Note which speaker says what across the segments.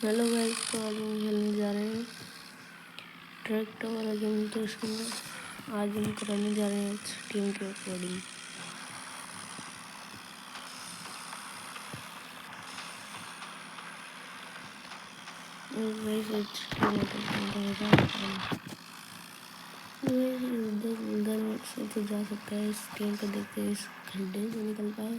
Speaker 1: Hello guys, तो आज हम खेलने जा रहे हैं ट्रैक्टर वाला गेम। तो इसके अंदर आज हम कराने जा रहे हैं टीम के अकॉर्डिंग। उधर से तो जा सकता है। इस टीम को देखते हैं इस खड्डे से निकल पाए।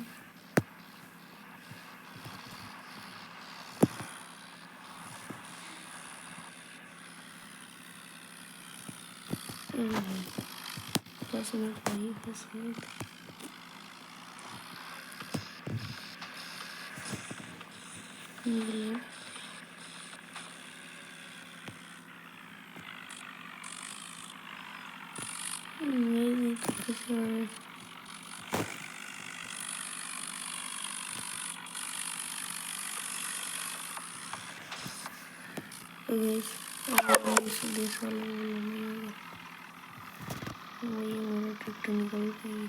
Speaker 1: बस मिनट नहीं, 10 मिनट। देश वाले वही हमारा ट्रैक्टर निकल गई।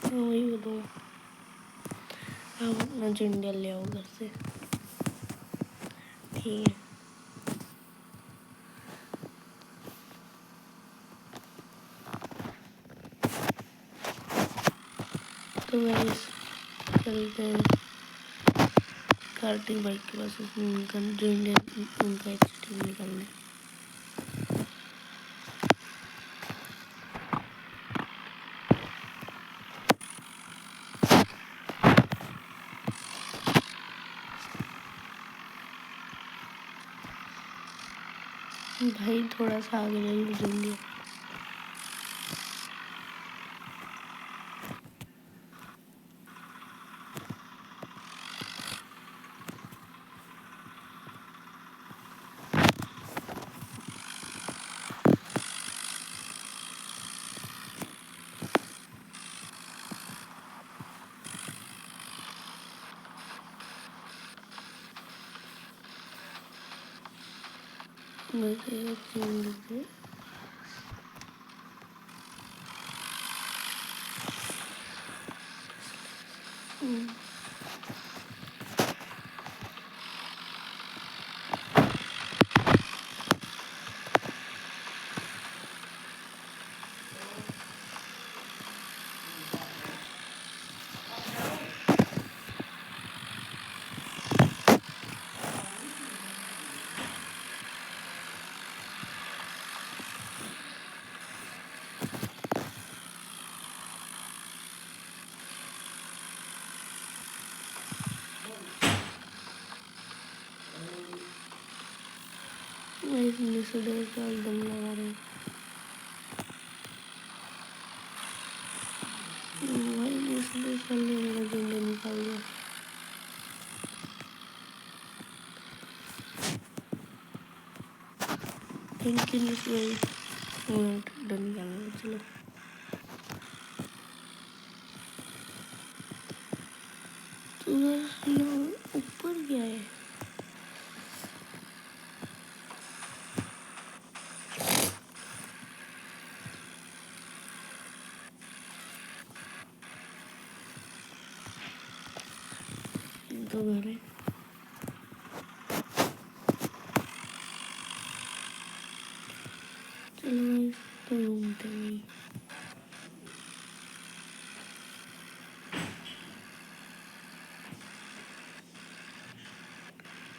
Speaker 1: वही बताओ, आप अपना झंडा ले आओ घर से। ठीक है, तो गाइस चलते हैं कार्टिंग बाइक के पास। उनका झंडा, उनका एक्सट्रीम निकालने। भाई थोड़ा सा आगे ले लो झंडा। से दम लगा रहे हैं भाई। मेरा झंडा निकाल दिया। थैंक यू भाई, डन निकालना। चलो तो ऊपर क्या है? तो घर है। चलो तो घूमते हैं।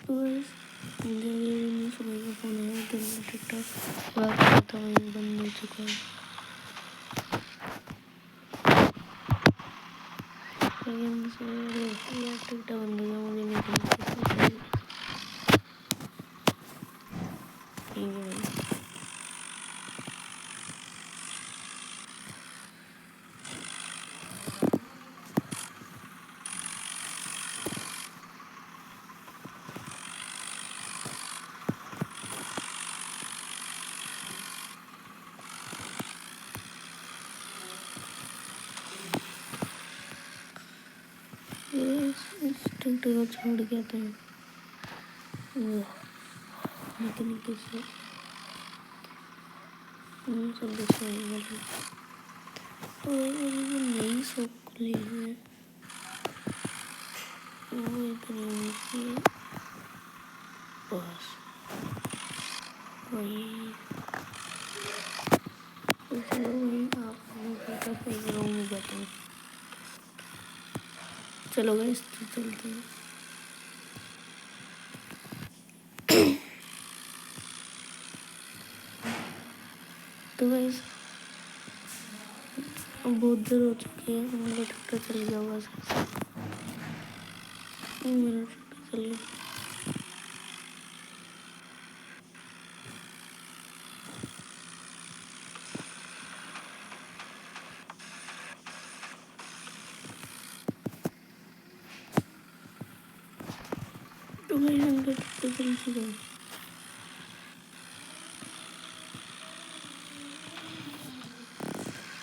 Speaker 1: तो सुबह का फोन आया तो टिकटॉक बात करता हूँ, बंद हो चुका है। टिकटॉक बंद हो गया, मुझे नहीं पता। ठीक है भाई। ट्रैक्टर को छोड़ के आते हैं मैकेनिक के साथ। सब देखो तो नई शॉप खुली है। वो इधर ही बस वही चलो वही आप एक रूम में जाता हूँ। चलो गाइस तो चलते हैं। तो गाइस अब बहुत देर हो चुकी है, मेरा ट्रैक्टर चल गया होगा मेरा ट्रैक्टर चल गया। तो गाइस मेरा ट्रैक्टर चल चुका है।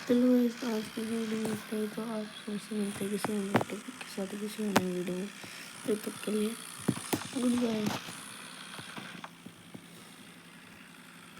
Speaker 1: चलो गाइस आज की वीडियो में इतना ही। तो आप सबसे मिलते हैं किसी अन्य टॉपिक के साथ, किसी अन्य वीडियो में। तब तक के लिए गुड बाय।